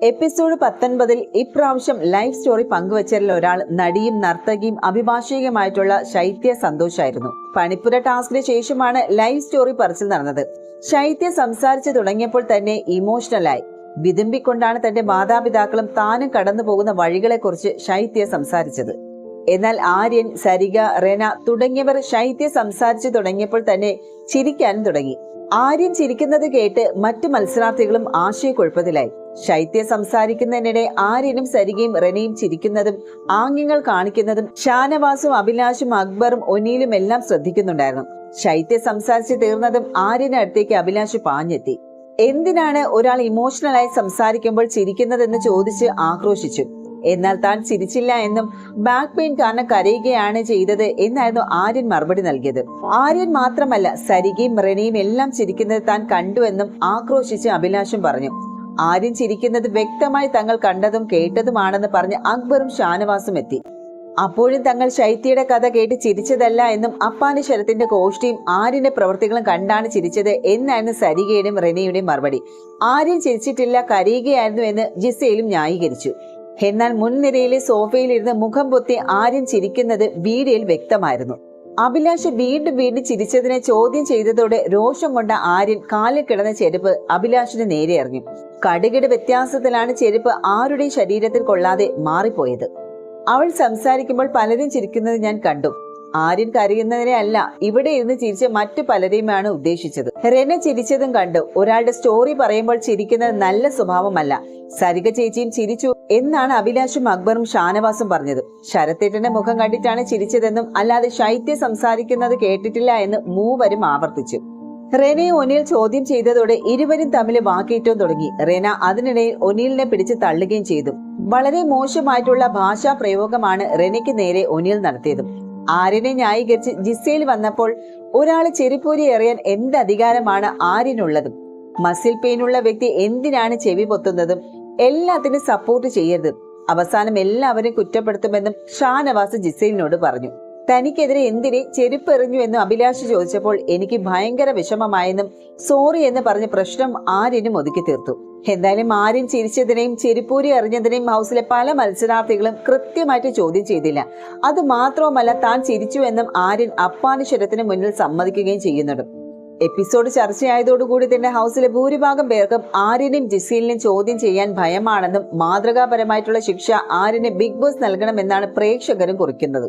Episode 19 ഇപ്രാവശ്യം life story പങ്കുവച്ചതിൽ ഒരാൾ നടിയും നർത്തകിയും അഭിഭാഷകയുമായിട്ടുള്ള ശൈത്യ സന്തോഷായിരുന്നു. പണിപ്പുര ടാസ്കിന് ശേഷമാണ് ലൈഫ് സ്റ്റോറി പറച്ചിൽ നടന്നത്. ശൈത്യ സംസാരിച്ചു തുടങ്ങിയപ്പോൾ തന്നെ ഇമോഷണലായി. വിതുമ്പിക്കൊണ്ടാണ് തന്റെ മാതാപിതാക്കളും താനും കടന്നു പോകുന്ന വഴികളെക്കുറിച്ച് ശൈത്യ സംസാരിച്ചത്. എന്നാൽ ആര്യൻ, സരിക, റെന തുടങ്ങിയവർ ശൈത്യ സംസാരിച്ചു തുടങ്ങിയപ്പോൾ തന്നെ ചിരിക്കാനും തുടങ്ങി. ആര്യൻ ചിരിക്കുന്നത് കേട്ട് മറ്റു മത്സരാർത്ഥികളും ആശയക്കുഴപ്പത്തിലായി. ശൈത്യ സംസാരിക്കുന്നതിനിടെ ആര്യനും സരികയും റെനയും ചിരിക്കുന്നതും ആംഗ്യങ്ങൾ കാണിക്കുന്നതും ഷാനവാസും അഭിലാഷും അക്ബറും ഒനീലും എല്ലാം ശ്രദ്ധിക്കുന്നുണ്ടായിരുന്നു. ശൈത്യ സംസാരിച്ച് തീർന്നതും ആര്യന് അടുത്തേക്ക് അഭിലാഷ് പാഞ്ഞെത്തി. എന്തിനാണ് ഒരാൾ ഇമോഷണലായി സംസാരിക്കുമ്പോൾ ചിരിക്കുന്നതെന്ന് ചോദിച്ച് ആക്രോശിച്ചു. എന്നാൽ താൻ ചിരിച്ചില്ല എന്നും ബാക്ക് പെയിൻ കാരണം കരയുകയാണ് ചെയ്തത് എന്നായിരുന്നു ആര്യൻ മറുപടി നൽകിയത്. ആര്യൻ മാത്രമല്ല, സരികയും റെനയും എല്ലാം ചിരിക്കുന്നത് താൻ കണ്ടുവെന്നും ആക്രോശിച്ച് അഭിലാഷും പറഞ്ഞു. ആര്യൻ ചിരിക്കുന്നത് വ്യക്തമായി തങ്ങൾ കണ്ടതും കേട്ടതുമാണെന്ന് പറഞ്ഞ് അക്ബറും ഷാനവാസും എത്തി. അപ്പോഴും തങ്ങൾ ശൈത്യയുടെ കഥ കേട്ട് ചിരിച്ചതല്ല എന്നും അപ്പാനി ശരത്തിന്റെ കോഷ്ടിയും ആര്യന്റെ പ്രവൃത്തികളും കണ്ടാണ് ചിരിച്ചത് എന്നായിരുന്നു സരികയുടെയും റെനയുടെയും മറുപടി. ആര്യൻ ചിരിച്ചിട്ടില്ല, കരയുകയായിരുന്നു എന്ന് ജിസയിലും ന്യായീകരിച്ചു. എന്നാൽ മുൻനിരയിലെ സോഫയിലിരുന്ന് മുഖം പൊത്തി ആര്യൻ ചിരിക്കുന്നത് വീഡിയോയിൽ വ്യക്തമായിരുന്നു. അഭിലാഷ് വീണ്ടും ചിരിച്ചതിനെ ചോദ്യം ചെയ്തതോടെ രോഷം കൊണ്ട ആര്യൻ കാലിൽ കിടന്ന ചെരുപ്പ് അഭിലാഷിന് നേരെ എറിഞ്ഞു. കടുകിട വ്യത്യാസത്തിലാണ് ചെരുപ്പ് ആരുടെയും ശരീരത്തിൽ കൊള്ളാതെ മാറിപ്പോയത്. അവൾ സംസാരിക്കുമ്പോൾ പലരും ചിരിക്കുന്നത് ഞാൻ കണ്ടു. ആര്യൻ കരയുന്നതിനെ അല്ല, ഇവിടെ ഇരുന്ന് ചിരിച്ച മറ്റു പലരെയുമാണ് ഉദ്ദേശിച്ചത്. റെന ചിരിച്ചതും കണ്ടു. ഒരാളുടെ സ്റ്റോറി പറയുമ്പോൾ ചിരിക്കുന്നത് നല്ല സ്വഭാവമല്ല. സരിക ചേച്ചിയും ചിരിച്ചു എന്നാണ് അഭിലാഷും അക്ബറും ഷാനവാസും പറഞ്ഞത്. ശരത്തേട്ടന്റെ മുഖം കണ്ടിട്ടാണ് ചിരിച്ചതെന്നും അല്ലാതെ ശൈത്യ സംസാരിക്കുന്നത് കേട്ടിട്ടില്ല എന്ന് മൂവരും ആവർത്തിച്ചു. റെനയെ ഒനീൽ ചോദ്യം ചെയ്തതോടെ ഇരുവരും തമ്മിൽ വാക്കേറ്റവും തുടങ്ങി. റെന അതിനിടയിൽ ഒനീലിനെ പിടിച്ച് തള്ളുകയും ചെയ്തു. വളരെ മോശമായിട്ടുള്ള ഭാഷാ പ്രയോഗമാണ് റെനയ്ക്ക് നേരെ ഒനീൽ നടത്തിയത്. ആര്യനെ ന്യായീകരിച്ച് ജിസയിൽ വന്നപ്പോൾ ഒരാള് ചെരിപ്പൂരി എറിയാൻ എന്ത് അധികാരമാണ് ആര്യനുള്ളതും? മസിൽ പെയിനുള്ള വ്യക്തി എന്തിനാണ് ചെവി പൊത്തുന്നതും? എല്ലാത്തിനും സപ്പോർട്ട് ചെയ്യരുത്. അവസാനം എല്ലാവരും കുറ്റപ്പെടുത്തുമെന്നും ഷാനവാസ് ജിസയിലിനോട് പറഞ്ഞു. തനിക്കെതിരെ എന്തിനെ ചെരുപ്പ് എറിഞ്ഞു എന്നും അഭിലാഷ് ചോദിച്ചപ്പോൾ എനിക്ക് ഭയങ്കര വിഷമമായെന്നും സോറി എന്ന് പറഞ്ഞ് പ്രശ്നം ആര്യനും ഒതുക്കി തീർത്തു. എന്തായാലും ആര്യൻ ചിരിച്ചതിനെയും ചെരുപ്പൂരി എറിഞ്ഞതിനെയും ഹൗസിലെ പല മത്സരാർത്ഥികളും കൃത്യമായിട്ട് ചോദ്യം ചെയ്തില്ല. അത് മാത്രവുമല്ല, താൻ ചിരിച്ചു എന്നും ആര്യൻ അപ്പാനി ശരത്തിന് മുന്നിൽ സമ്മതിക്കുകയും ചെയ്യുന്നുണ്ട്. എപ്പിസോഡ് ചർച്ചയായതോടുകൂടി തന്നെ ഹൗസിലെ ഭൂരിഭാഗം പേർക്കും ആര്യനെയും ജിസയിലിനെയും ചോദ്യം ചെയ്യാൻ ഭയമാണെന്നും മാതൃകാപരമായിട്ടുള്ള ശിക്ഷ ആര്യന് ബിഗ് ബോസ് നൽകണമെന്നാണ് പ്രേക്ഷകരും കുറിക്കുന്നത്.